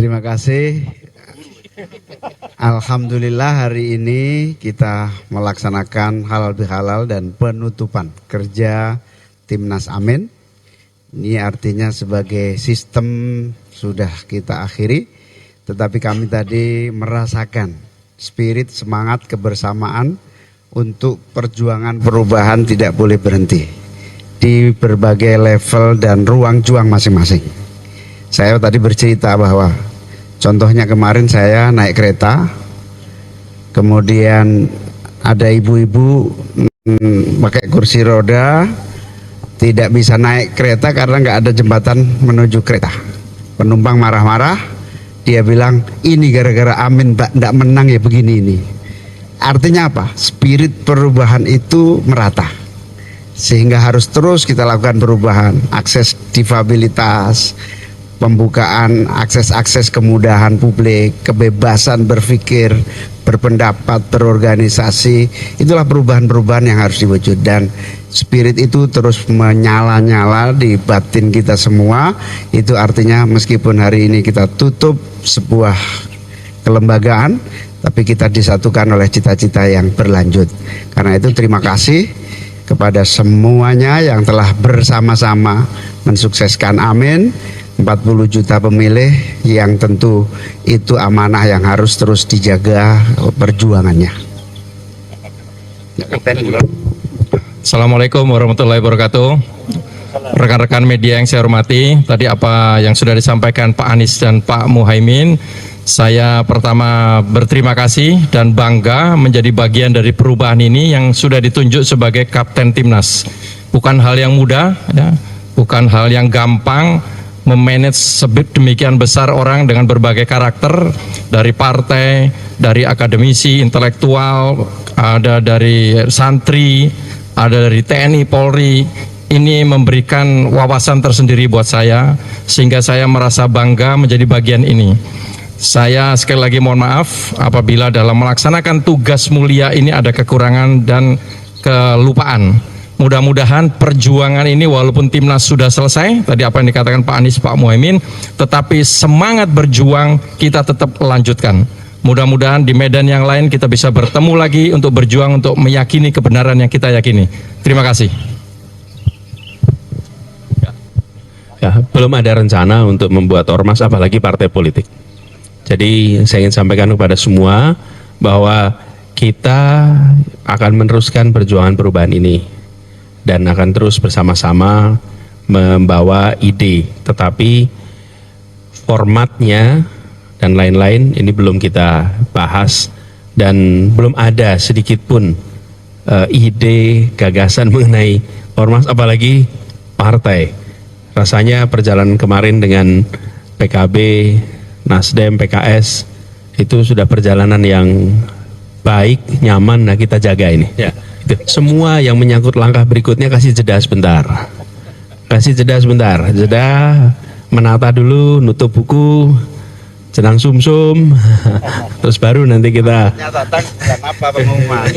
Terima kasih. Alhamdulillah hari ini kita melaksanakan halal bihalal dan penutupan kerja Timnas Amin. Ini artinya sebagai sistem sudah kita akhiri, tetapi kami tadi merasakan spirit semangat kebersamaan untuk perjuangan perubahan tidak boleh berhenti di berbagai level dan ruang juang masing-masing. Saya tadi bercerita bahwa contohnya kemarin saya naik kereta, kemudian ada ibu-ibu pakai kursi roda, tidak bisa naik kereta karena nggak ada jembatan menuju kereta. Penumpang marah-marah, dia bilang ini gara-gara Amin Mbak nggak menang ya begini ini. Artinya apa? Spirit perubahan itu merata, sehingga harus terus kita lakukan perubahan. Akses difabilitas, pembukaan akses-akses kemudahan publik, kebebasan berpikir, berpendapat, berorganisasi, itulah perubahan-perubahan yang harus diwujud, dan spirit itu terus menyala-nyala di batin kita semua. Itu artinya meskipun hari ini kita tutup sebuah kelembagaan, tapi kita disatukan oleh cita-cita yang berlanjut. Karena itu terima kasih kepada semuanya yang telah bersama-sama mensukseskan Amin. 40 juta pemilih yang tentu itu amanah yang harus terus dijaga perjuangannya. Assalamualaikum warahmatullahi wabarakatuh. Rekan-rekan media yang saya hormati, tadi apa yang sudah disampaikan Pak Anies dan Pak Muhaimin, saya pertama berterima kasih dan bangga menjadi bagian dari perubahan ini yang sudah ditunjuk sebagai Kapten Timnas. Bukan hal yang mudah, ya, bukan hal yang gampang memanage demikian besar orang dengan berbagai karakter, dari partai, dari akademisi, intelektual, ada dari santri, ada dari TNI, Polri. Ini memberikan wawasan tersendiri buat saya, sehingga saya merasa bangga menjadi bagian ini. Saya sekali lagi mohon maaf apabila dalam melaksanakan tugas mulia ini ada kekurangan dan kelupaan. Mudah-mudahan perjuangan ini walaupun Timnas sudah selesai, tadi apa yang dikatakan Pak Anies, Pak Muhaimin, tetapi semangat berjuang kita tetap lanjutkan. Mudah-mudahan di medan yang lain kita bisa bertemu lagi untuk berjuang untuk meyakini kebenaran yang kita yakini. Terima kasih. Ya, belum ada rencana untuk membuat ormas apalagi partai politik. Jadi saya ingin sampaikan kepada semua bahwa kita akan meneruskan perjuangan perubahan ini dan akan terus bersama-sama membawa ide, tetapi formatnya dan lain-lain ini belum kita bahas dan belum ada sedikit pun ide, gagasan mengenai ormas apalagi partai. Rasanya perjalanan kemarin dengan PKB, Nasdem, PKS itu sudah perjalanan yang baik, nyaman. Nah, kita jaga ini. Ya. Semua yang menyangkut langkah berikutnya kasih jeda sebentar. Kasih jeda sebentar. Jeda, menata dulu, nutup buku, jenang sumsum, terus baru nanti kita. Nyatatan dan apa pengumuman?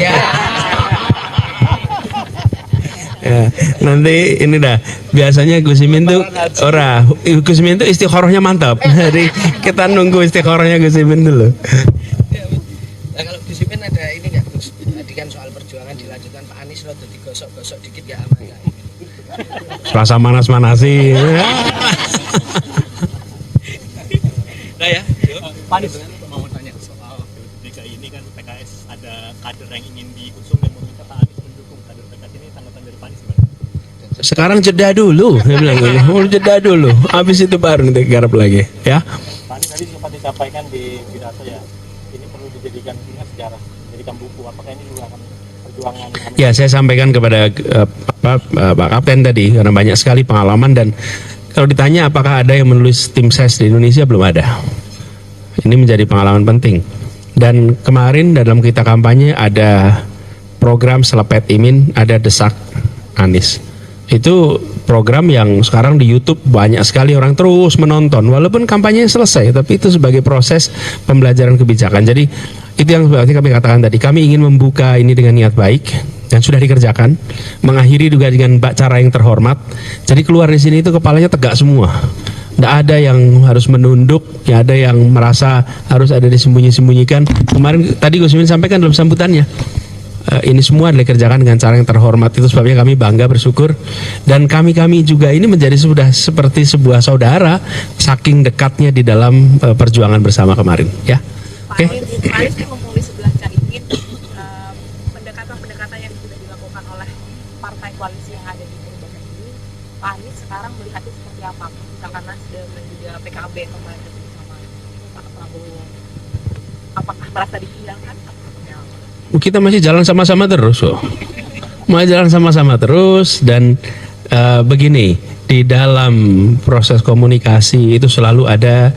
Ya, nanti ini dah biasanya Gus Imin tuh Gus Imin tuh istikharahnya mantap. Jadi kita nunggu istikharahnya Gus Imin dulu. Nah, kalau Gus Imin ada ini nggak Gus? Tadi kan soal perjuangan dilanjutkan Pak Anies lo tuh digosok-gosok dikit nggak aman nggak? Selasa manas-manasi. Nah ya, Pak Anies mau tanya soal DKI ini kan PKS ada kader yang ingin diusung dan meminta Pak Anies mendukung kader PKS ini, tanggapan dari Pak Anies gimana? Sekarang jeda dulu, saya bilang gini, mau jeda dulu, habis itu baru nanti garap lagi, ya. Pak Anies tadi sempat disampaikan di pidato ya, ini perlu dijadikan sejarah, dijadikan buku. Apakah ini juga akan perjuangan? Ya, saya sampaikan kepada Pak Kapten tadi karena banyak sekali pengalaman, dan kalau ditanya apakah ada yang menulis tim ses di Indonesia, belum ada. Ini menjadi pengalaman penting. Dan kemarin dalam kita kampanye ada program Selepet Imin, ada Desak Anies. Itu program yang sekarang di YouTube banyak sekali orang terus menonton, walaupun kampanye selesai, tapi itu sebagai proses pembelajaran kebijakan. Jadi itu yang berarti kami katakan tadi, kami ingin membuka ini dengan niat baik dan sudah dikerjakan, mengakhiri juga dengan cara yang terhormat. Jadi keluar di sini itu kepalanya tegak semua, Tidak ada yang harus menunduk, tidak ada yang merasa harus ada disembunyi-sembunyikan. Kemarin tadi Gus Imin sampaikan dalam sambutannya, ini semua dikerjakan dengan cara yang terhormat. Itu sebabnya kami bangga, bersyukur, dan kami juga ini menjadi sudah seperti sebuah saudara, saking dekatnya di dalam perjuangan bersama kemarin. Ya, oke. Pak Anies kan mumpung di sebelah Caimin, pendekatan-pendekatan yang sudah dilakukan oleh partai koalisi yang ada di perubahan ini, Pak Anies sekarang melihatnya seperti apa? Misalkan Nasdem dan juga PKB kemarin bersama Pak Prabowo, apakah merasa ditinggalkan? Kita masih jalan sama-sama terus, dan begini, di dalam proses komunikasi itu selalu ada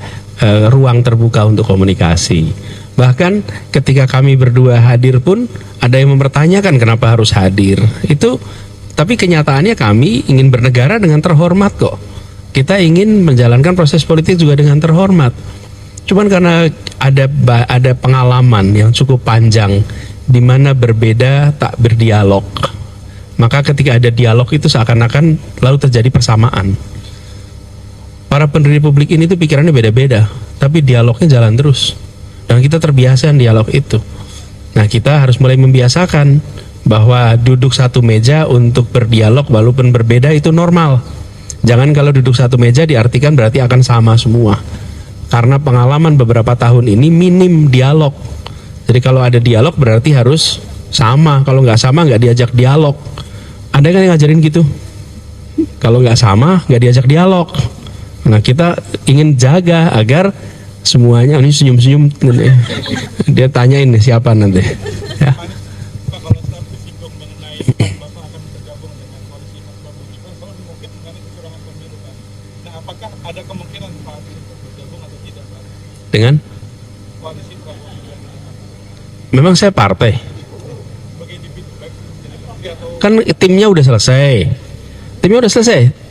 ruang terbuka untuk komunikasi. Bahkan ketika kami berdua hadir pun ada yang mempertanyakan kenapa harus hadir. Itu, tapi kenyataannya kami ingin bernegara dengan terhormat kok. Kita ingin menjalankan proses politik juga dengan terhormat. Cuman karena ada pengalaman yang cukup panjang di mana berbeda tak berdialog, maka ketika ada dialog itu seakan-akan lalu terjadi persamaan. Para pendiri publik ini tuh pikirannya beda-beda, tapi dialognya jalan terus, dan kita terbiasa dialog itu. Nah, kita harus mulai membiasakan bahwa duduk satu meja untuk berdialog walaupun berbeda itu normal. Jangan kalau duduk satu meja diartikan berarti akan sama semua, karena pengalaman beberapa tahun ini minim dialog. Jadi kalau ada dialog berarti harus sama, kalau nggak sama nggak diajak dialog. Ada kan yang ngajarin gitu? Kalau nggak sama nggak diajak dialog. Nah, kita ingin jaga agar semuanya, ini senyum-senyum, dia tanyain nih siapa nanti. Ya. Pak, kalau setelah disinggung mengenai Bapak akan bergabung dengan koalisi Mas Prabowo Gibran, kalau mungkin mengenai kecurangan pemilu Pak. Nah, apakah ada kemungkinan Pak untuk bergabung atau tidak Pak? Dengan? Koalisi Prabowo Gibran. Memang saya partai. Kan timnya udah selesai.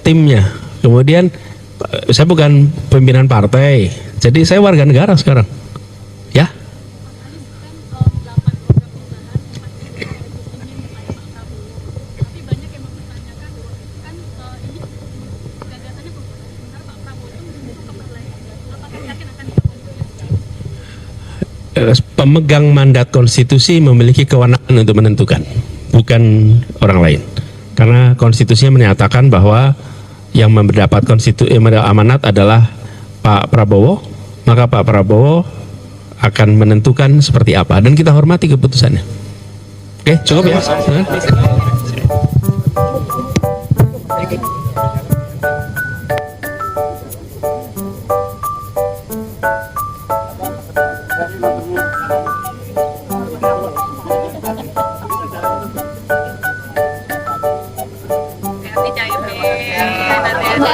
Timnya. Kemudian saya bukan pimpinan partai. Jadi saya warga negara sekarang. Ya. Pemegang mandat konstitusi memiliki kewenangan untuk menentukan, bukan orang lain. Karena konstitusinya menyatakan bahwa yang mendapat amanat adalah Pak Prabowo, maka Pak Prabowo akan menentukan seperti apa, dan kita hormati keputusannya. Oke, cukup ya. Nanti Caimin, nanti ada